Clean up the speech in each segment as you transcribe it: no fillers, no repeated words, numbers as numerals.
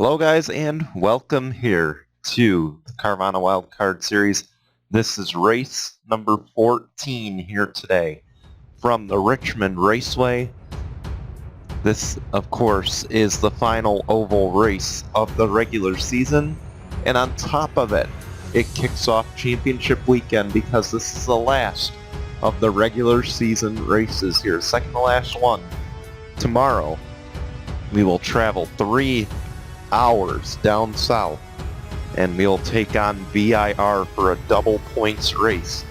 Hello guys and welcome here to the Carvana Wildcard Series. This is race number 14 here today from the Richmond Raceway. This of course is the final oval race of the regular season, and on top of it, it kicks off championship weekend because this is the last of the regular season races here, second to last one. Tomorrow we will travel 3 hours down south and we'll take on VIR for a double points race.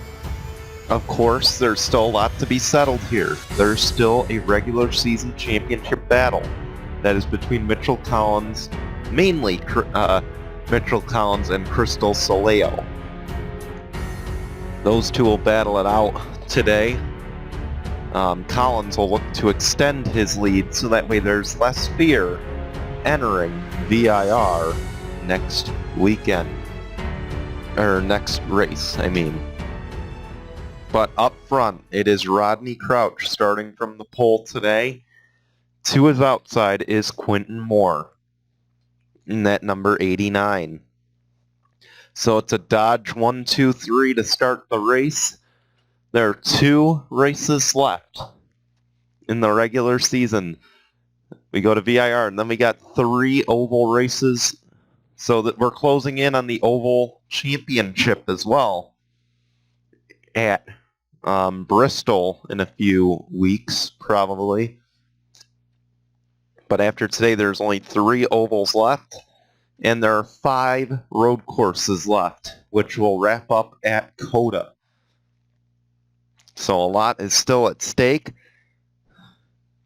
Of course, there's still a lot to be settled here. There's still a regular season championship battle that is between Mitchell Collins, mainly Mitchell Collins and Crystal Soleo. Those two will battle it out today. Collins will look to extend his lead so that way there's less fear entering VIR next weekend, or next race, I mean. But up front, it is Rodney Crouch starting from the pole today. To his outside is Quentin Moore in that number 89. So it's a Dodge 1, 2, 3 to start the race. There are 2 races left in the regular season. We go to VIR, and then we got 3 oval races, so that we're closing in on the oval championship as well at Bristol in a few weeks, probably. But after today, there's only 3 ovals left, and there are 5 road courses left, which will wrap up at COTA. So a lot is still at stake.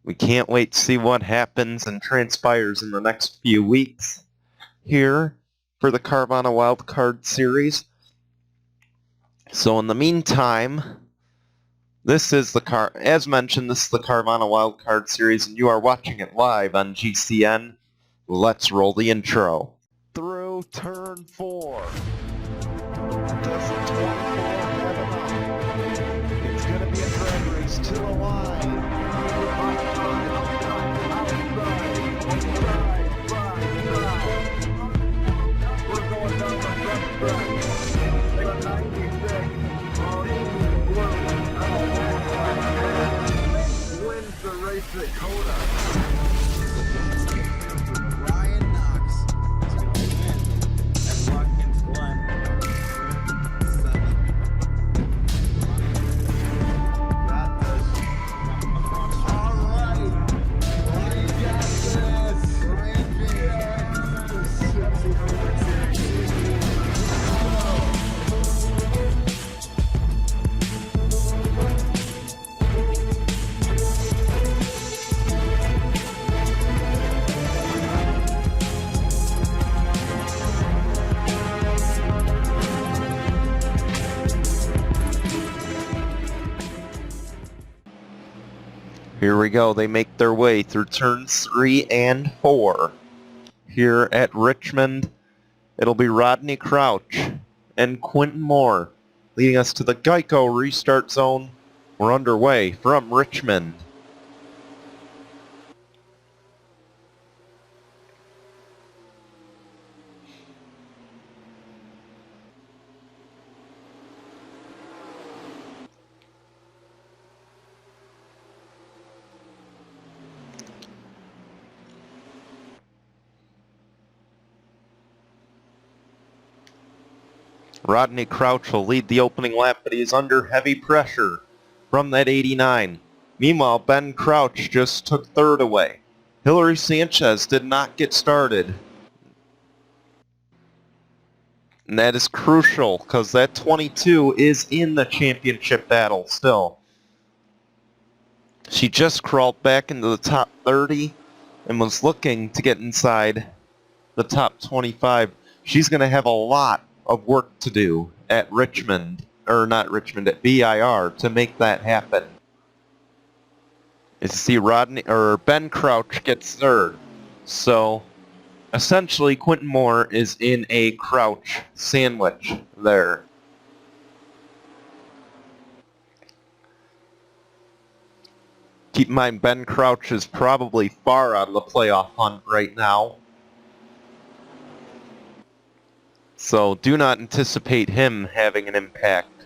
We can't wait to see what happens and transpires in the next few weeks here for the Carvana Wildcard Series. So in the meantime, this is as mentioned, this is the Carvana Wildcard Series, and you are watching it live on GCN. Let's roll the intro. Through turn 4. Does the 24 have enough? It's going to be a drag race to the line. Wins the race at COTA. Ryan Knox is going to win at Watkins Glen. 7. Got this. All right. Ryan got this. Here we go. They make their way through turns 3 and 4. Here at Richmond, it'll be Rodney Crouch and Quentin Moore leading us to the Geico restart zone. We're underway from Richmond. Rodney Crouch will lead the opening lap, but he is under heavy pressure from that 89. Meanwhile, Ben Crouch just took third away. Hillary Sanchez did not get started. And that is crucial, because that 22 is in the championship battle still. She just crawled back into the top 30 and was looking to get inside the top 25. She's going to have a lot of work to do at Richmond, or not Richmond, at VIR to make that happen. You see Ben Crouch gets third. So essentially Quentin Moore is in a Crouch sandwich there. Keep in mind, Ben Crouch is probably far out of the playoff hunt right now. So do not anticipate him having an impact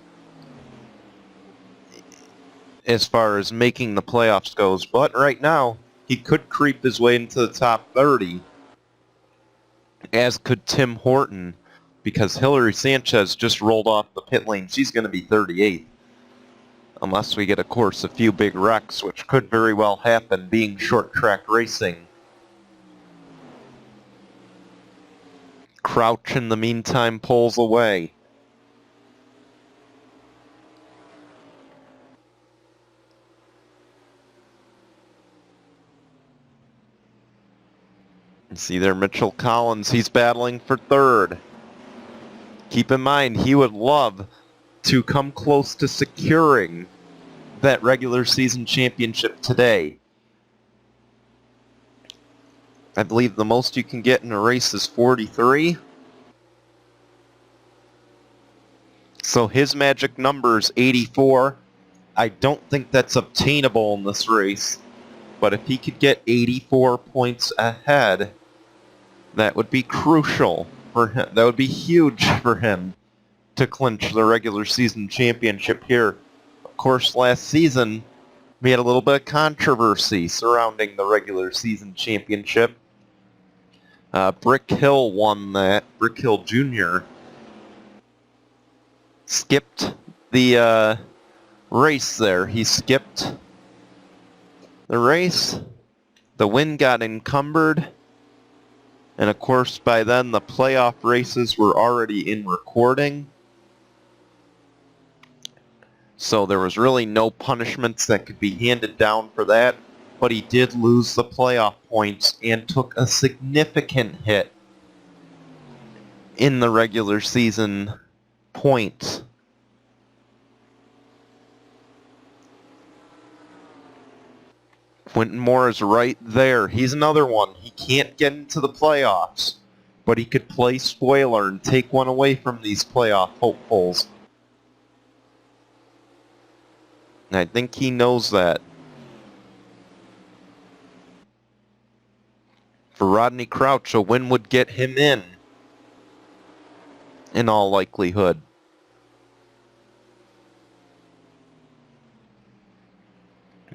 as far as making the playoffs goes. But right now, he could creep his way into the top 30, as could Tim Horton, because Hillary Sanchez just rolled off the pit lane. She's going to be 38th. Unless we get, of course, a few big wrecks, which could very well happen, being short track racing. Crouch, in the meantime, pulls away. You see there Mitchell Collins, he's battling for third. Keep in mind, he would love to come close to securing that regular season championship today. I believe the most you can get in a race is 43. So his magic number is 84. I don't think that's obtainable in this race. But if he could get 84 points ahead, that would be crucial for him. That would be huge for him to clinch the regular season championship here. Of course, last season, we had a little bit of controversy surrounding the regular season championship. Brick Hill won that. Brick Hill Jr. skipped the race there. He skipped the race. The win got encumbered. And of course, by then, the playoff races were already in recording. So there was really no punishments that could be handed down for that. But he did lose the playoff points and took a significant hit in the regular season points. Quentin Moore is right there. He's another one. He can't get into the playoffs, but he could play spoiler and take one away from these playoff hopefuls. And I think he knows that. For Rodney Crouch, a win would get him in all likelihood.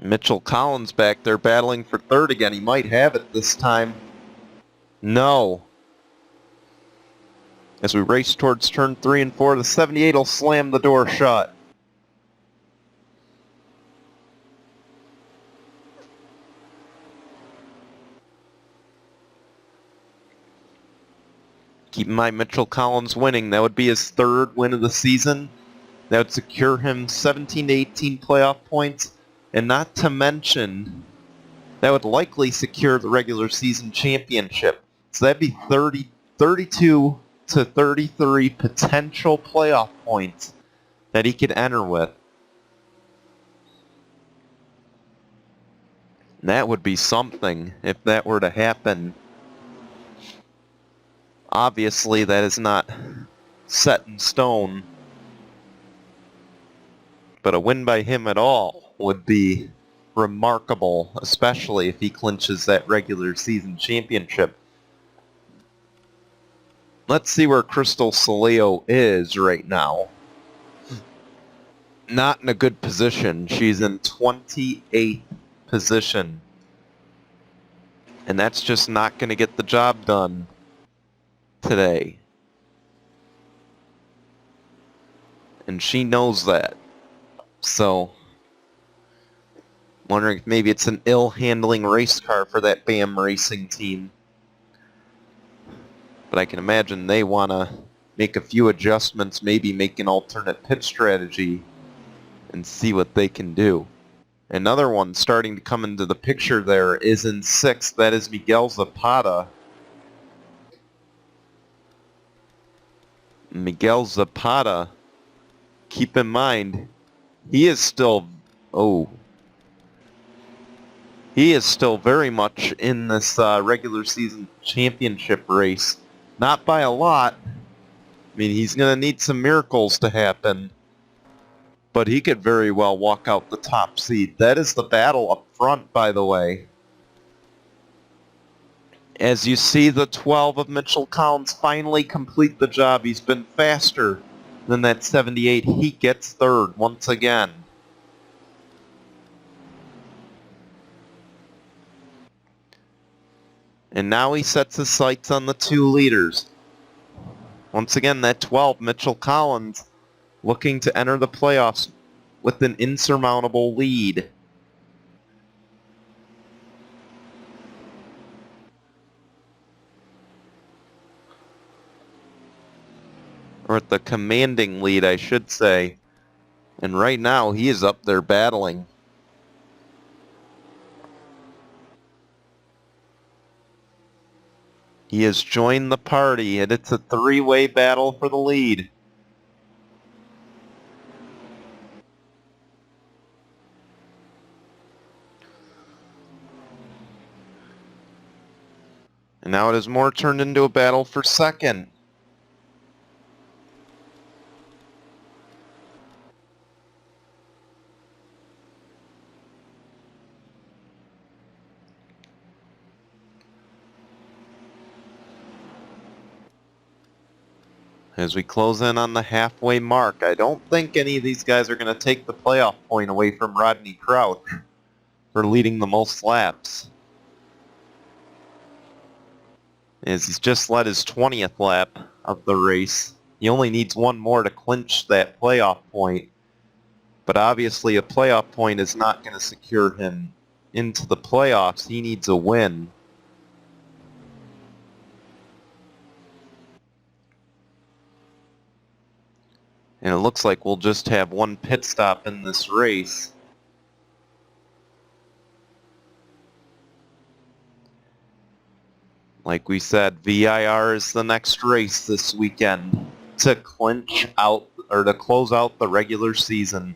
Mitchell Collins back there battling for third again. He might have it this time. No. As we race towards turn 3 and 4, the 78 will slam the door shut. Keep in mind, Mitchell Collins winning. That would be his third win of the season. That would secure him 17 to 18 playoff points. And not to mention, that would likely secure the regular season championship. So that'd be 32 to 33 potential playoff points that he could enter with. And that would be something if that were to happen. Obviously, that is not set in stone. But a win by him at all would be remarkable, especially if he clinches that regular season championship. Let's see where Crystal Saleo is right now. Not in a good position. She's in 28th position. And that's just not going to get the job done today. And she knows that. So, wondering if maybe it's an ill-handling race car for that BAM racing team. But I can imagine they want to make a few adjustments, maybe make an alternate pit strategy, and see what they can do. Another one starting to come into the picture there is in 6th. That is Miguel Zapata. Miguel Zapata, keep in mind, he is still very much in this regular season championship race. Not by a lot. I mean, he's going to need some miracles to happen. But he could very well walk out the top seed. That is the battle up front, by the way. As you see the 12 of Mitchell Collins finally complete the job, he's been faster than that 78. He gets third once again. And now he sets his sights on the 2 leaders. Once again, that 12, Mitchell Collins, looking to enter the playoffs with an insurmountable lead. Or at the commanding lead, I should say. And right now, he is up there battling. He has joined the party, and it's a 3-way battle for the lead. And now it has more turned into a battle for second. As we close in on the halfway mark, I don't think any of these guys are going to take the playoff point away from Rodney Crouch for leading the most laps. As he's just led his 20th lap of the race. He only needs one more to clinch that playoff point. But obviously a playoff point is not going to secure him into the playoffs. He needs a win. And it looks like we'll just have one pit stop in this race. Like we said, VIR is the next race this weekend to clinch out or to close out the regular season.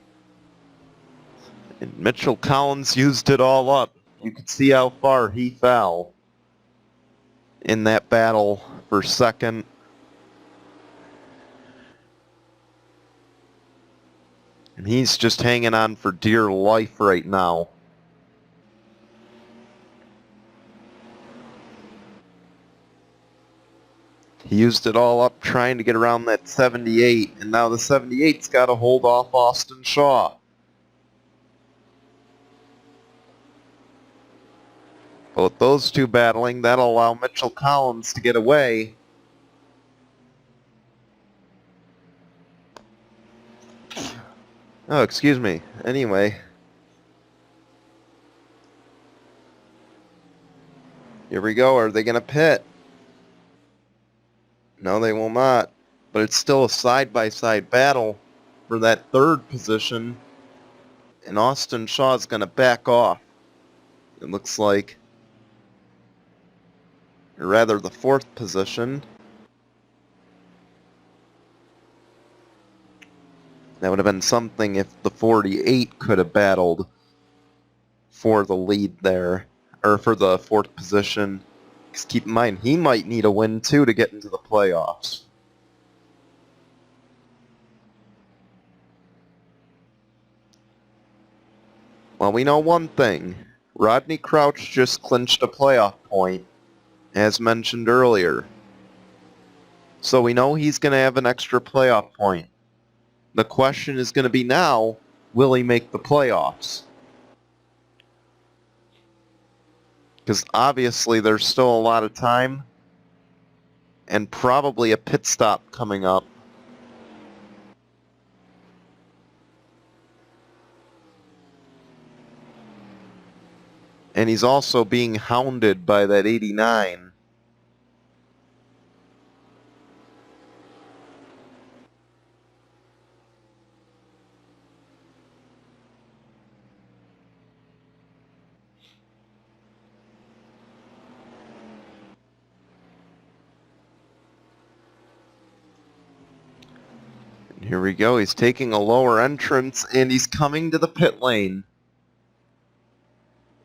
And Mitchell Collins used it all up. You can see how far he fell in that battle for second. And he's just hanging on for dear life right now. He used it all up trying to get around that 78, and now the 78's got to hold off Austin Shaw. But with those two battling, that'll allow Mitchell Collins to get away. Oh, excuse me. Anyway. Here we go. Are they going to pit? No, they will not. But it's still a side-by-side battle for that third position. And Austin Shaw is going to back off. It looks like. Or rather, the fourth position. That would have been something if the 48 could have battled for the lead there. Or for the fourth position. Because keep in mind, he might need a win too to get into the playoffs. Well, we know one thing. Rodney Crouch just clinched a playoff point, as mentioned earlier. So we know he's going to have an extra playoff point. The question is going to be now, will he make the playoffs? Because obviously there's still a lot of time and probably a pit stop coming up. And he's also being hounded by that 89. Here we go. He's taking a lower entrance, and he's coming to the pit lane.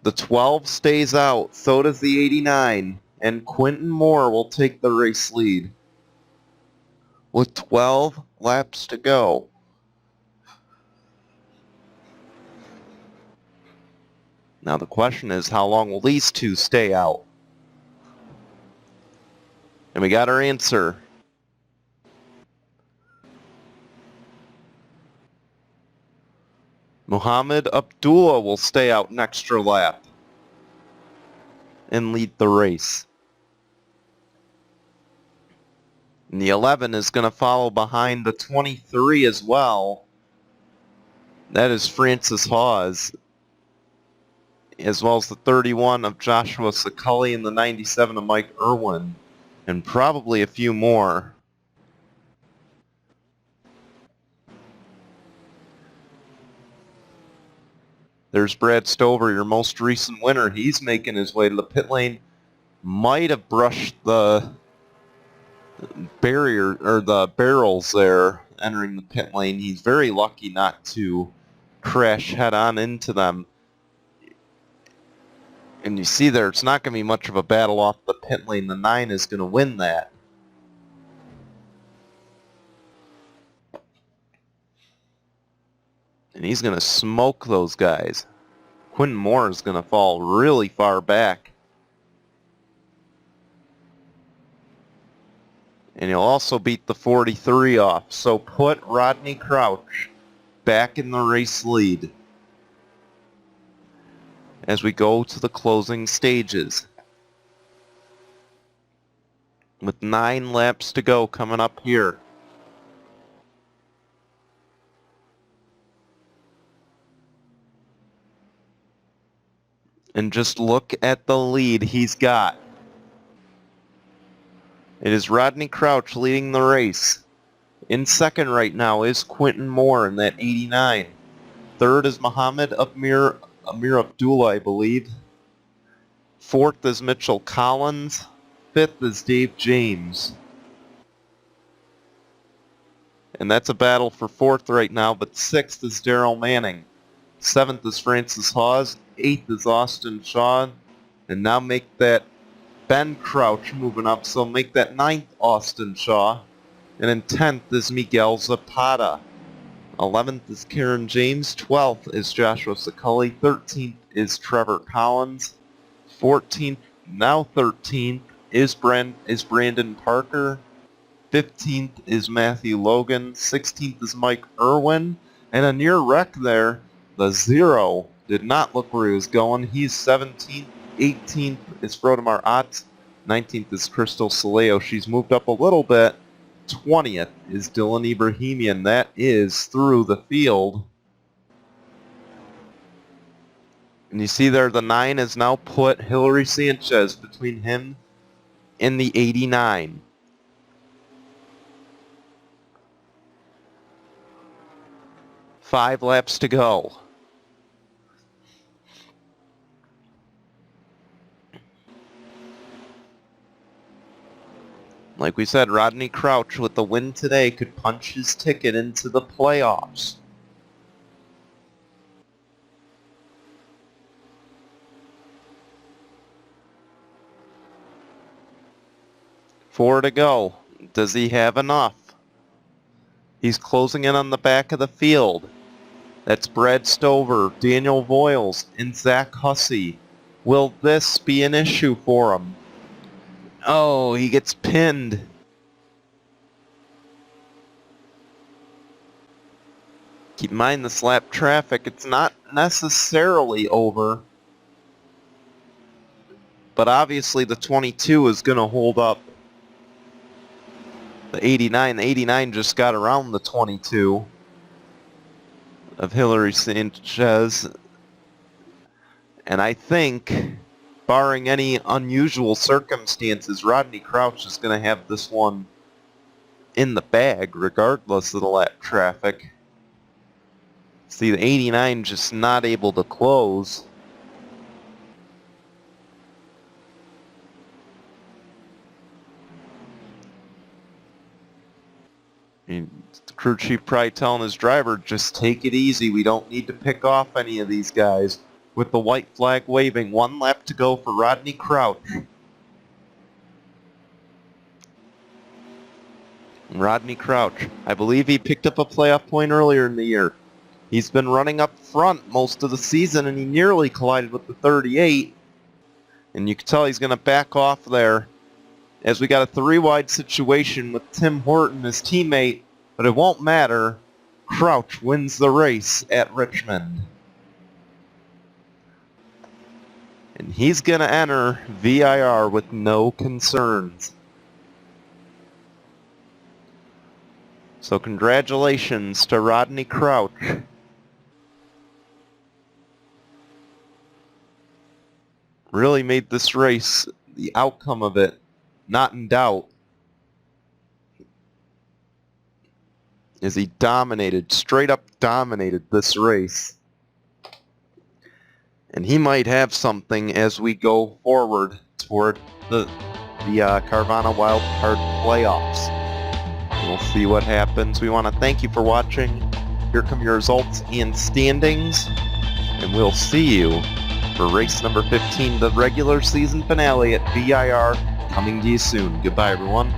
The 12 stays out. So does the 89. And Quentin Moore will take the race lead with 12 laps to go. Now the question is, how long will these two stay out? And we got our answer. Muhammad Abdullah will stay out an extra lap and lead the race. And the 11 is going to follow behind the 23 as well. That is Francis Hawes, as well as the 31 of Joshua Sakulli and the 97 of Mike Irwin, and probably a few more. There's Brad Stover, your most recent winner. He's making his way to the pit lane. Might have brushed the barrier or the barrels there entering the pit lane. He's very lucky not to crash head on into them. And you see there, it's not going to be much of a battle off the pit lane. The 9 is going to win that. And he's going to smoke those guys. Quentin Moore is going to fall really far back. And he'll also beat the 43 off. So put Rodney Crouch back in the race lead as we go to the closing stages. With 9 laps to go coming up here. And just look at the lead he's got. It is Rodney Crouch leading the race. In second right now is Quentin Moore in that 89. Third is Muhammad Amir Abdullah, I believe. Fourth is Mitchell Collins. Fifth is Dave James. And that's a battle for fourth right now, but sixth is Daryl Manning. Seventh is Francis Hawes. Eighth is Austin Shaw. And now make that Ben Crouch moving up, so make that 9th Austin Shaw. And in 10th is Miguel Zapata. 11th is Karen James. 12th is Joshua Sakulli. 13th is Trevor Collins. 14th, now 13th, is Brandon Parker. 15th is Matthew Logan. 16th is Mike Irwin. And a near wreck there. The 0 did not look where he was going. He's 17th. 18th is Frodemar Ott. 19th is Crystal Soleo. She's moved up a little bit. 20th is Dylan Ibrahimian. That is through the field. And you see there the 9 has now put Hillary Sanchez between him and the 89. Five laps to go. Like we said, Rodney Crouch with the win today could punch his ticket into the playoffs. Four to go. Does he have enough? He's closing in on the back of the field. That's Brad Stover, Daniel Voiles, and Zach Hussey. Will this be an issue for him? Oh, he gets pinned. Keep in mind this lap traffic, it's not necessarily over. But obviously the 22 is going to hold up the 89. The 89 just got around the 22 of Hillary Sanchez. And I think, barring any unusual circumstances, Rodney Crouch is going to have this one in the bag regardless of the lap traffic. See, the 89 just not able to close. The crew chief probably telling his driver, just take it easy. We don't need to pick off any of these guys. With the white flag waving, 1 lap to go for Rodney Crouch. Rodney Crouch, I believe he picked up a playoff point earlier in the year. He's been running up front most of the season, and he nearly collided with the 38. And you can tell he's going to back off there as we got a 3-wide situation with Tim Horton, his teammate, but it won't matter. Crouch wins the race at Richmond. And he's going to enter VIR with no concerns. So congratulations to Rodney Crouch. Really made this race, the outcome of it, not in doubt. As he dominated, straight up dominated this race. And he might have something as we go forward toward the Carvana Wild Card playoffs. We'll see what happens. We want to thank you for watching. Here come your results and standings. And we'll see you for race number 15, the regular season finale at VIR, coming to you soon. Goodbye, everyone.